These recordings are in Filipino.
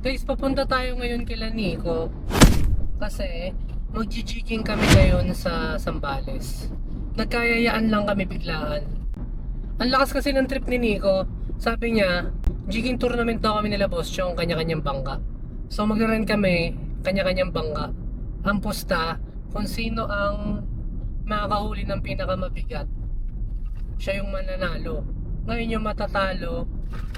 Guys, papunta tayo ngayon kila Nico kasi magji-jigging kami ngayon sa Zambales. Nagkayayaan lang kami biglaan. Ang lakas kasi ng trip ni Nico. Sabi niya, jigging tournament daw kami nila boss yung kanya-kanyang bangka. So magre-rent kami, kanya-kanyang bangka. Ang pusta, kung sino ang makakahuli ng pinakamabigat, siya yung mananalo. Ngayon yung matatalo,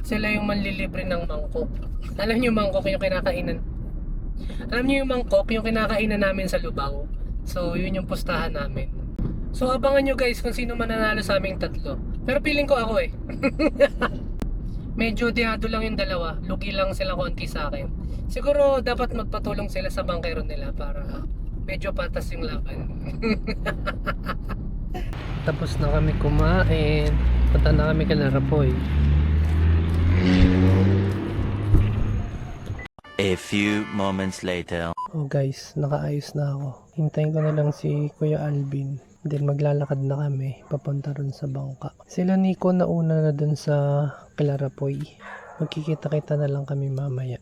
sila yung manlilibre ng mangkok. Alam niyo yung mangkok yung kinakainan. Alam niyo yung mangkok yung kinakainan namin sa Lubao. So yun yung pustahan namin. So abangan nyo guys kung sino mananalo sa aming tatlo. Pero feeling ko ako eh. Medyo dihado lang yung dalawa. Lugi lang sila konti sa akin. Siguro dapat magpatulong sila sa bangkero nila para medyo patas yung laban. Tapos na kami kumain. Punta na kami kay Larapoy. A few moments later. Oh guys, nakaayos na ako. Hintayin ko na lang si Kuya Alvin. Then maglalakad na kami papunta ron sa bangka. Sila Nico nauna na dun sa Larapoy. Magkikita-kita na lang kami mamaya.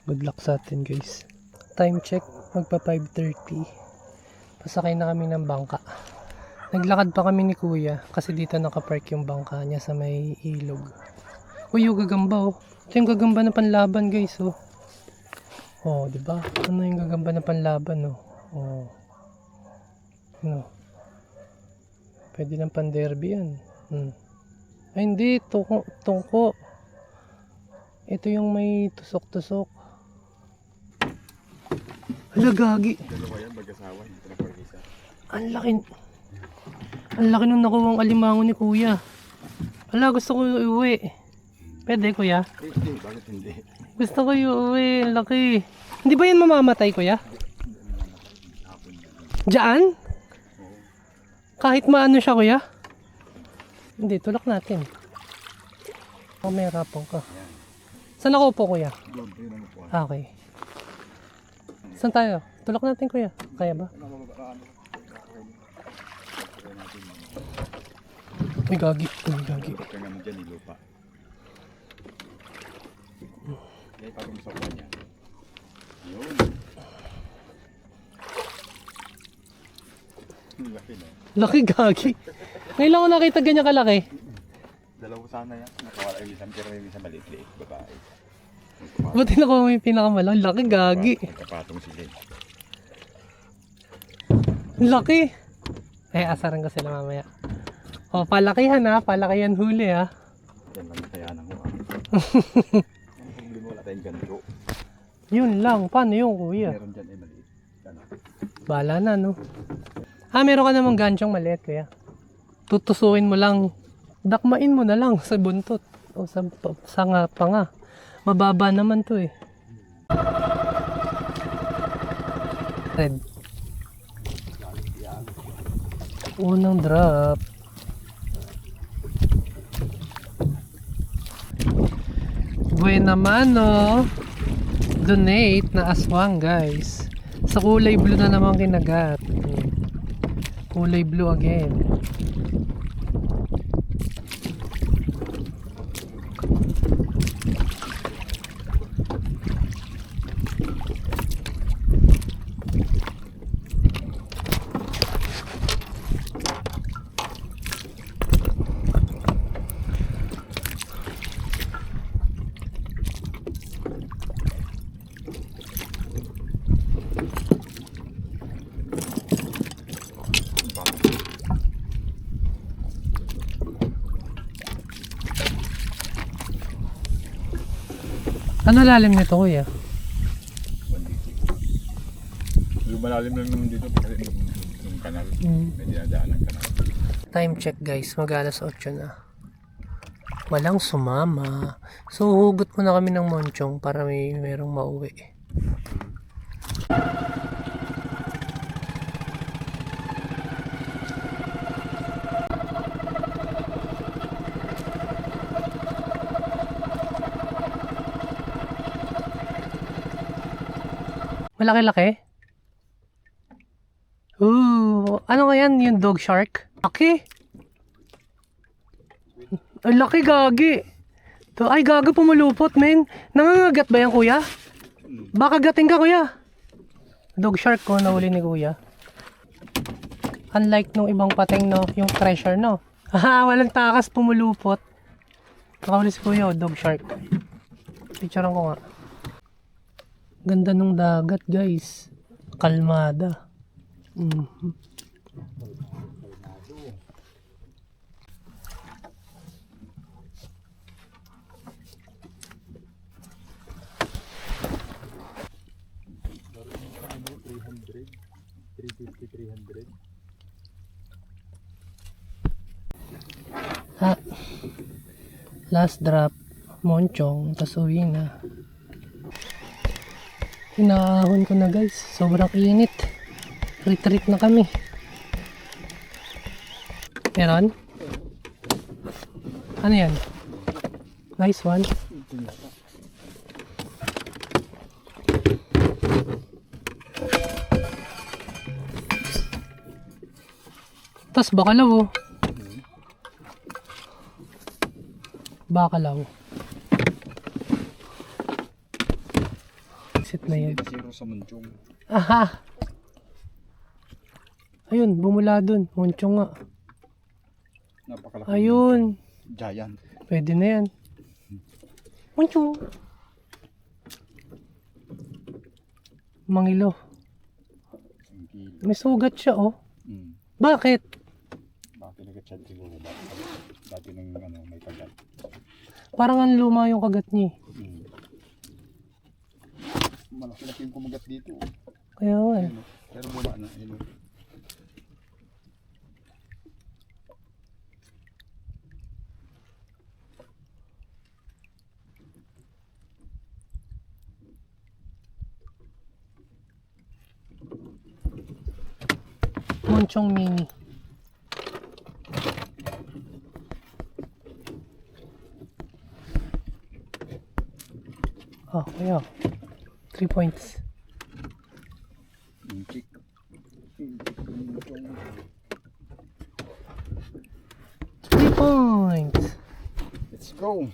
Good luck sa atin guys. Time check, magpa 5:30. Pasakay na kami ng bangka. Naglakad pa kami ni Kuya kasi dito nakapark yung bangka niya sa may ilog. Uy, yung gagamba oh. Ito yung gagamba na panlaban guys oh. Oh, di ba? Ano yung gagamba na panlaban oh. Oh. Ano? Pwede ng pan-derby yan. Ay hindi, tungko. Ito yung may tusok-tusok. Hala, gagi. Dalawa yan, mag-asawa, hindi na pag-isa. Ang laki nung nakuwang alimango ni Kuya. Hala, gusto ko iuwi. Pwede, Kuya? Hindi, bakit hindi? Gusto ko iuwi. Ang laki. Hindi ba yan mamamatay, Kuya? Diyan? Kahit maano siya, Kuya? Hindi, tulak natin. Oh, may harapan ka. Saan ako po, Kuya? Doon, yun ang upuan. Okay. Saan tayo? Tulak natin, Kuya. Kaya ba? May gagi. May gagi. Kaya nga mo dyan, ilupa. Kaya pagong sa upuan niya. Yun. Laki no? Laki, gagi. Ngayon lang ako nakita ganyan kalaki. Dalawa sana yan. Nakawala yung isang pero yung isang maliit-liit. Babae. Buti na ko may pinakamalang. Laki, gagi. Magkapatong sila eh. Laki. Asaran ko sila mamaya. O, palakihan ha. Palakihan huli ha. Yan lang yung kayanan ko. Ang problema wala tayong ganito. Yun lang. Paano yun, Kuya? Meron dyan ay maliit. Ano? Bala na, no? Meron ka namang ganchong maliit, Kuya. Tutusuin mo lang. Dakmain mo na lang sa buntot. O sa panga. Mababa naman to eh. Red. Unang drop. Buena mano. Donate na aswang guys. Sa kulay blue na naman kinagat. Kulay blue again. Ano lalim nito, Kuya? Yung malalim lang naman dito kasi yung kanal. May dinadaan ng kanal. Time check guys, mag-alas 8 na. Walang sumama. So hugot muna kami ng monchong para merong mauwi. Malaki-laki? Ooh, ano nga yan? Yung dog shark? Laki? Ay, laki gagi. Ay, gago pumulupot, men. Nangangagat ba yan, kuya? Baka gating ka, kuya. Dog shark ko, nahuli ni kuya. Unlike nung ibang pateng, no? Yung treasure, no? Haha, walang takas, pumulupot. Nakahuli si kuya, oh, dog shark. Picturean ko nga. Ganda nung dagat, guys. Kalmada. Ha, last drop, monchong, tas uwi na. Hinahon ko na, guys, sobrang init. Retreat na kami. Meron? Ano yan? Nice one. Tas bakalaw, oh. Bakalaw. Exit na yan. Zero sa munchong. Aha! Ayun, bumula dun. Monchong nga. Napakalaki. Ayun. Giant. Pwede na yan. Monchong. Mangilo. Ang kilo. May sugat siya, oh. Mm. Bakit? Bakit nag-chat siguro? Dati nang may kagat. Parang ang luma yung kagat niya. Mm. Malaki-laki yung kumagat dito. Kaya nga, eh. Ayun, pero baba na. Ayun. Monchong mini. Oh, kaya. 3 points. Yung chick. Yung munchong. 3 points. Let's go.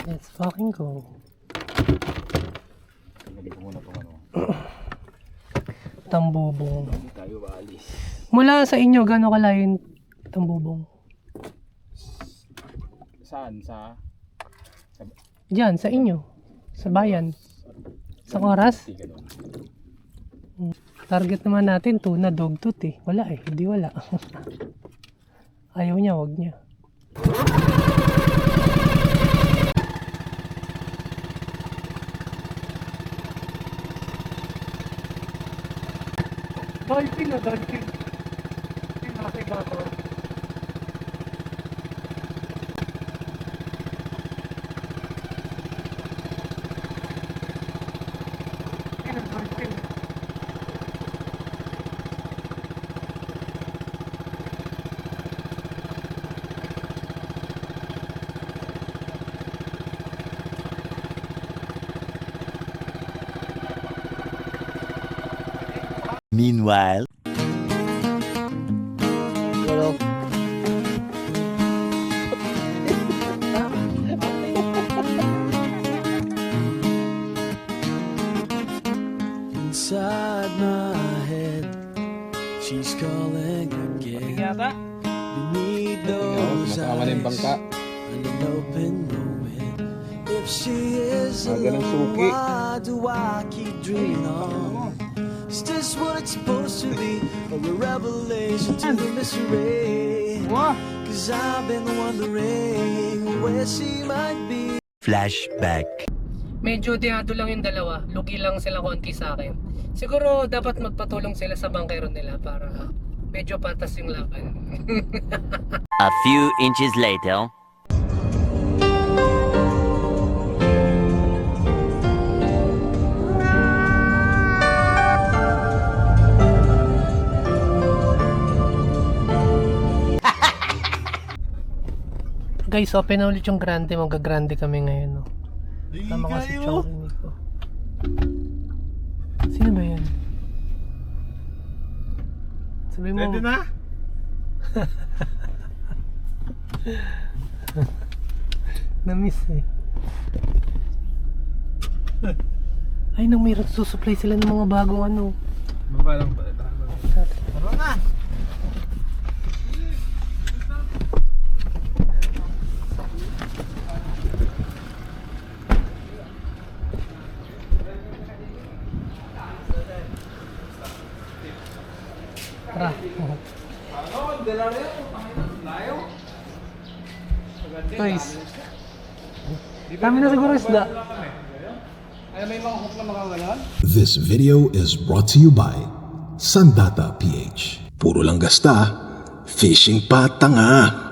Let's fucking go. Tanggalin ko muna itong ano. Tambubong. Hindi tayo maalis. Mula sa inyo, gano'n kalayo yung tambubong? Saan? Sa Diyan, sa inyo. Sa bayan. Sa oras? Hindi ganun. Target naman natin, tuna, dogtooth eh. Wala eh, hindi wala. Ayaw niya, wag niya. Dolphin o dolphin? Nasa gato. Meanwhile, Inside my head, she's calling again. Beneath those Masama na yung bangka. and an open moment. If she is ganun suki. why do I keep dreaming on? Is this what it's supposed to be? Or a revelation to the mystery? Cause I've been wondering where she might be. flashback. Medyo dehado lang yung dalawa. Lugi lang sila konti sa akin. Siguro dapat magpatulong sila sa bangkero nila para medyo patas yung laban. A few inches later. Guys, open na ulit yung grande. Mag-grande kami ngayon. No? Tama kasi Chong ko. Sino ba yan? Sabi mo. Ready na? Na-miss eh. Ay, nang mayroon susupply sila ng mga bagong ano. Baba lang pa. Tara na. Tara. Guys. Kami na siguro isda. This video is brought to you by Sandata PH. Puro lang gasta, fishing pa tanga.